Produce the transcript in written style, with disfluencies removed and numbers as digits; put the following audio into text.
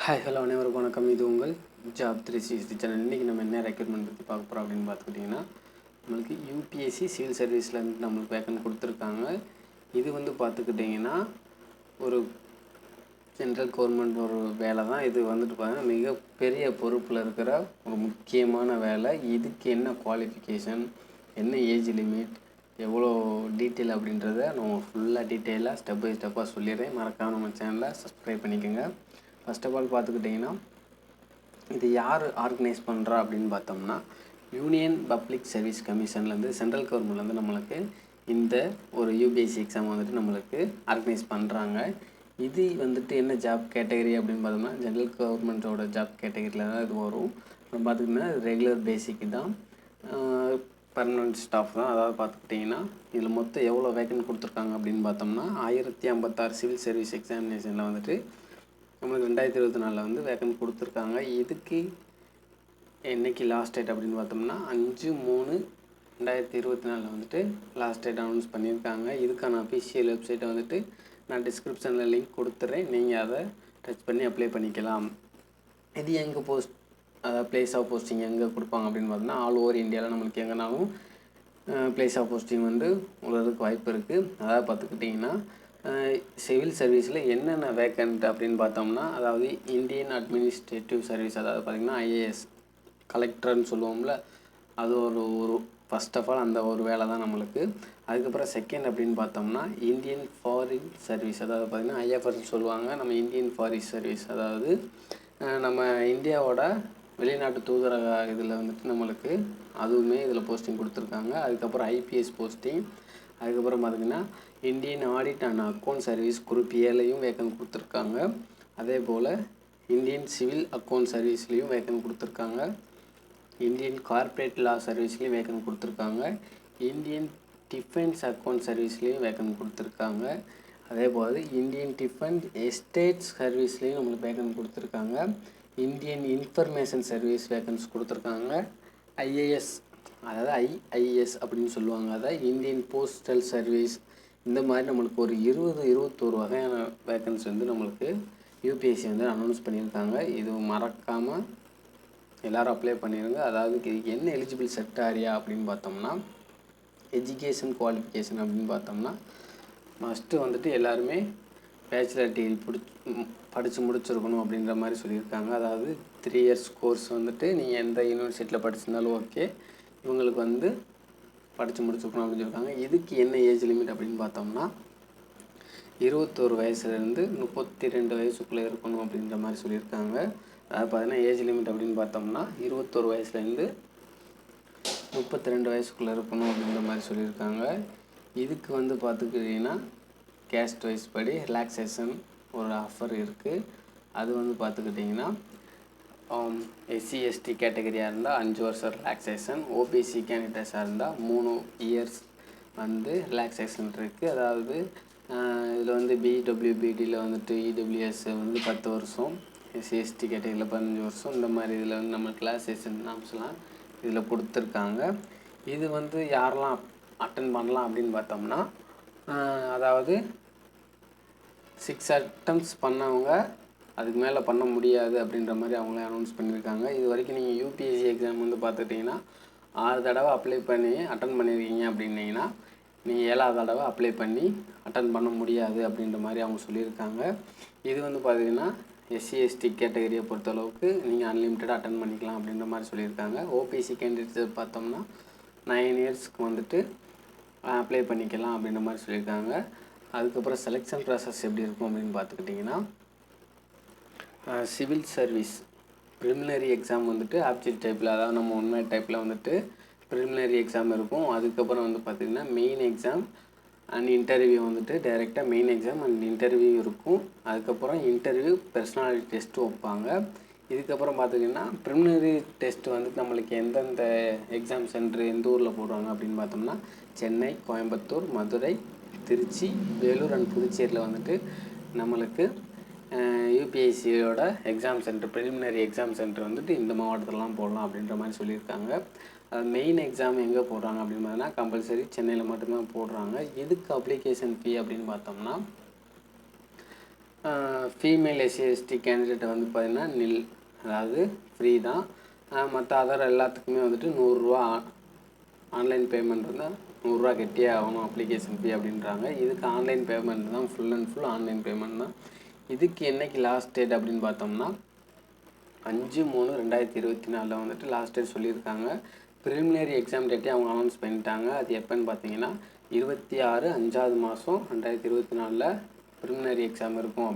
Hi hello அனைவருக்கும் வணக்கம். இது உங்கள் ஜாப் 360 சேனல். இன்றைக்கி நம்ம என்ன ரெக்ரூட்மெண்ட் பற்றி பார்க்க போகிறோம் அப்படின்னு பார்த்துக்கிட்டிங்கன்னா, நம்மளுக்கு யூபிஎஸ்சி சிவில் சர்வீஸ்லேருந்து நம்மளுக்கு வேக்கன்ட் கொடுத்துருக்காங்க. இது வந்து பார்த்துக்கிட்டிங்கன்னா ஒரு சென்ட்ரல் கவர்மெண்ட் ஒரு வேலை தான். இது வந்துட்டு பார்த்தீங்கன்னா மிகப்பெரிய பொறுப்பில் இருக்கிற ஒரு முக்கியமான வேலை. இதுக்கு என்ன குவாலிஃபிகேஷன், என்ன ஏஜ் லிமிட், எவ்வளோ டீட்டெயில் அப்படின்றத நான் ஃபுல்லாக டீட்டெயிலாக ஸ்டெப் பை ஸ்டெப்பாக சொல்லிடுறேன். மறக்காமல் நம்ம சேனலை சப்ஸ்கிரைப் பண்ணிக்கோங்க. ஃபர்ஸ்ட் ஆஃப் ஆல் பார்த்துக்கிட்டிங்கன்னா, இது யார் ஆர்கனைஸ் பண்ணுறா அப்படின்னு பார்த்தோம்னா, யூனியன் பப்ளிக் சர்வீஸ் கமிஷன்லேருந்து சென்ட்ரல் கவர்மெண்ட்லேருந்து நம்மளுக்கு இந்த ஒரு யூபிஎஸ்சி எக்ஸாம் வந்துட்டு நம்மளுக்கு ஆர்கனைஸ் பண்ணுறாங்க. இது வந்துட்டு என்ன ஜாப் கேட்டகரி அப்படின்னு பார்த்தோம்னா, ஜென்ரல் கவர்மெண்ட்டோட ஜாப் கேட்டகரியில் தான் இது வரும். அப்புறம் பார்த்துக்கிட்டிங்கன்னா ரெகுலர் பேசிக்கு தான், பர்மனன்ட் ஸ்டாஃப் தான். அதாவது பார்த்துக்கிட்டிங்கன்னா இதில் மொத்தம் எவ்வளோ வேக்கன்ட் கொடுத்துருக்காங்க அப்படின்னு பார்த்தோம்னா, 1056 சிவில் சர்வீஸ் எக்ஸாமினேஷனில் வந்துட்டு நம்மளுக்கு 2024 வந்து வேக்கன்ட் கொடுத்துருக்காங்க. இதுக்கு என்றைக்கு லாஸ்ட் டேட் அப்படின்னு பார்த்தோம்னா 5/3/2024 வந்துட்டு லாஸ்ட் டேட் அனௌன்ஸ் பண்ணியிருக்காங்க. இதுக்கான அஃபிஷியல் வெப்சைட்டை வந்துட்டு நான் டிஸ்கிரிப்ஷனில் லிங்க் கொடுத்துட்றேன். நீங்கள் அதை டச் பண்ணி அப்ளை பண்ணிக்கலாம். இது எங்கே அதாவது பிளேஸ் ஆஃப் போஸ்டிங் எங்கே கொடுப்பாங்க அப்படின்னு பார்த்தோம்னா, ஆல் ஓவர் இந்தியாவில் நம்மளுக்கு எங்கேனாலும் பிளேஸ் ஆஃப் போஸ்டிங் வந்து உள்ளதுக்கு வாய்ப்பு இருக்குது. அதாவது பார்த்துக்கிட்டிங்கன்னா, சிவில் சர்வீஸில் என்னென்ன வேக்கண்ட் அப்படின்னு பார்த்தோம்னா, அதாவது இந்தியன் அட்மினிஸ்ட்ரேட்டிவ் சர்வீஸ், அதாவது பார்த்திங்கன்னா ஐஏஎஸ் கலெக்டர்னு சொல்லுவோம்ல, அது ஒரு ஃபஸ்ட் ஆஃப் ஆல் அந்த ஒரு வேலை தான் நம்மளுக்கு. அதுக்கப்புறம் செகண்ட் அப்படின்னு பார்த்தோம்னா இந்தியன் ஃபாரின் சர்வீஸ், அதாவது பார்த்திங்கன்னா ஐஎஃப்எஸ்ன்னு சொல்லுவாங்க. நம்ம இந்தியன் ஃபாரின் சர்வீஸ், அதாவது நம்ம இந்தியாவோட வெளிநாட்டு தூதரக இதில் வந்துட்டு நம்மளுக்கு அதுவுமே இதில் போஸ்டிங் கொடுத்துருக்காங்க. அதுக்கப்புறம் ஐபிஎஸ் போஸ்டிங். அதுக்கப்புறம் பார்த்திங்கன்னா Indian audit and account service group ஏலையும் வேக்கன்ட் கொடுத்துருக்காங்க. அதே போல் இந்தியன் சிவில் அக்கௌண்ட் சர்வீஸ்லேயும் வேக்கன்ட் கொடுத்துருக்காங்க. இந்தியன் கார்ப்பரேட் லா சர்வீஸ்லேயும் வேக்கன்ட் கொடுத்துருக்காங்க. இந்தியன் டிஃபென்ஸ் அக்கௌண்ட் சர்வீஸ்லேயும் வேக்கன்ட் கொடுத்துருக்காங்க. அதே போல் இந்தியன் டிஃபென்ஸ் எஸ்டேட்ஸ் சர்வீஸ்லேயும் நம்மளுக்கு வேக்கன்ட் கொடுத்துருக்காங்க. இந்தியன் இன்ஃபர்மேஷன் சர்வீஸ் வேக்கன்ட்ஸ் கொடுத்துருக்காங்க. ஐஏஎஸ், அதாவது ஐஐஎஸ் அப்படின்னு சொல்லுவாங்க, அதாவது இந்தியன் போஸ்டல் சர்வீஸ். இந்த மாதிரி நம்மளுக்கு ஒரு 21 வகையான வேக்கன்சி வந்து நம்மளுக்கு யூபிஎஸ்சி வந்து அனௌன்ஸ் பண்ணியிருக்காங்க. இது மறக்காமல் எல்லோரும் அப்ளை பண்ணிடுங்க. அதாவது இதுக்கு என்ன எலிஜிபிள் செக்டாரியா அப்படின்னு பார்த்தோம்னா, எஜுகேஷன் குவாலிஃபிகேஷன் அப்படின்னு பார்த்தோம்னா மஸ்ட்டு வந்துட்டு எல்லாருமே பேச்சுலர் டிகிரி படித்து முடிச்சிருக்கணும் அப்படின்ற மாதிரி சொல்லியிருக்காங்க. அதாவது 3 இயர்ஸ் கோர்ஸ் வந்துட்டு நீங்கள் எந்த யூனிவர்சிட்டியில் படிச்சிருந்தாலும் ஓகே, இவங்களுக்கு வந்து படித்து முடிச்சிருக்கணும் அப்படின்னு சொல்லியிருக்காங்க. இதுக்கு என்ன ஏஜ் லிமிட் அப்படின்னு பார்த்தோம்னா 21 வயசுலேருந்து 32 வயசுக்குள்ளே இருக்கணும் அப்படின்ற மாதிரி சொல்லியிருக்காங்க. அதாவது பார்த்தீங்கன்னா ஏஜ் லிமிட் அப்படின்னு பார்த்தோம்னா 21 வயசுலேருந்து 32 வயசுக்குள்ளே இருக்கணும் அப்படின்ற மாதிரி சொல்லியிருக்காங்க. இதுக்கு வந்து பார்த்துக்கிட்டிங்கன்னா கேஸ்ட் வைஸ் படி ரிலாக்ஸேஷன் ஒரு ஆஃபர் இருக்குது. அது வந்து பார்த்துக்கிட்டிங்கன்னா எஸ்சி எஸ்டி கேட்டகரியாக இருந்தால் 5 வருஷம் ரிலாக்ஸேஷன், ஓபிசி கேண்டிடேட்ஸாக இருந்தால் 3 இயர்ஸ் வந்து ரிலாக்ஸேஷன் இருக்குது. அதாவது இதில் வந்து பிடபிள்யூபிடியில் வந்துட்டு இடபிள்யூஎஸ் வந்து 10 வருஷம், எஸ்சி எஸ்டி கேட்டகரியில் 15 வருஷம். இந்த மாதிரி இதில் வந்து நம்ம கிளாஸேஷன் நாம்ஸ்லாம் இதில் கொடுத்துருக்காங்க. இது வந்து யாரெல்லாம் அட்டன் பண்ணலாம் அப்படின்னு பார்த்தோம்னா, அதாவது 6 அட்டம்ப்ட்ஸ் பண்ணவங்க அதுக்கு மேலே பண்ண முடியாது அப்படின்ற மாதிரி அவங்களே அனௌன்ஸ் பண்ணியிருக்காங்க. இது வரைக்கும் நீங்கள் யூபிஎஸ்சி எக்ஸாம் வந்து பார்த்துக்கிட்டிங்கன்னா 6 தடவை அப்ளை பண்ணி அட்டன் பண்ணியிருக்கீங்க அப்படின்னீங்கன்னா, நீங்கள் 7ஆவது தடவை அப்ளை பண்ணி அட்டன் பண்ண முடியாது அப்படின்ற மாதிரி அவங்க சொல்லியிருக்காங்க. இது வந்து பார்த்திங்கன்னா எஸ்சி எஸ்டி கேட்டகரியை பொறுத்தளவுக்கு நீங்கள் அன்லிமிட்டடாக அட்டன் பண்ணிக்கலாம் அப்படின்ற மாதிரி சொல்லியிருக்காங்க. ஓபிசி கேண்டிடேட்ஸ் பார்த்தோம்னா 9 இயர்ஸ்க்கு வந்துட்டு அப்ளை பண்ணிக்கலாம் அப்படின்ற மாதிரி சொல்லியிருக்காங்க. அதுக்கப்புறம் செலெக்ஷன் ப்ராசஸ் எப்படி இருக்கும் அப்படின்னு பார்த்துக்கிட்டிங்கன்னா, சிவில் சர்வீஸ் ப்ரிலிமினரி எக்ஸாம் வந்துட்டு ஆப்ஜெக்ட் டைப்பில், அதாவது நம்ம உண்மை டைப்பில் வந்துட்டு ப்ரிலிமினரி எக்ஸாம் இருக்கும். அதுக்கப்புறம் வந்து பார்த்திங்கன்னா மெயின் எக்ஸாம் அண்ட் இன்டர்வியூ வந்துட்டு டைரெக்டாக மெயின் எக்ஸாம் அண்ட் இன்டர்வியூ இருக்கும். அதுக்கப்புறம் இன்டர்வியூ பர்சனாலிட்டி டெஸ்ட்டு வைப்பாங்க. இதுக்கப்புறம் பார்த்திங்கன்னா ப்ரிலிமினரி டெஸ்ட் வந்துட்டு நம்மளுக்கு எந்தெந்த எக்ஸாம் சென்டர் எந்த ஊரில் போடுவாங்க அப்படின்னு பார்த்தோம்னா, சென்னை, கோயம்புத்தூர், மதுரை, திருச்சி, வேலூர் அண்ட் புதுச்சேரியில் வந்துட்டு நம்மளுக்கு யூபிஎஸ்சியோட exam centre, preliminary exam centre வந்துட்டு இந்த மாவட்டத்திலலாம் போடலாம் அப்படின்ற மாதிரி சொல்லியிருக்காங்க. மெயின் எக்ஸாம் எங்கே போடுறாங்க அப்படின்னு பார்த்தீங்கன்னா கம்பல்சரி சென்னையில் மட்டும்தான் போடுறாங்க. எதுக்கு அப்ளிகேஷன் ஃபீ அப்படின்னு பார்த்தோம்னா, ஃபீமேல் எஸ்சி எஸ்டி கேண்டிடேட் வந்து பார்த்திங்கன்னா நில், அதாவது ஃப்ரீ தான். மற்ற அதர் எல்லாத்துக்குமே வந்துட்டு 100 ரூபா ஆன்லைன் பேமெண்ட் இருந்தால் 100 ரூபா கட்டியே ஆகணும் அப்ளிகேஷன் ஃபீ அப்படின்றாங்க. இதுக்கு ஆன்லைன் பேமெண்ட் தான், full and full online payment தான். இதுக்கு என்னைக்கு லாஸ்ட் டேட் அப்படின்னு பார்த்தோம்னா 5/3/2024 வந்துட்டு லாஸ்ட் டேட் சொல்லியிருக்காங்க. ப்ரிலிமினரி எக்ஸாம் டேட்டே அவங்க அனௌன்ஸ் பண்ணிட்டாங்க. அது எப்போன்னு பார்த்தீங்கன்னா 26/5/2024 ப்ரிலிமினரி எக்ஸாம் இருக்கும்.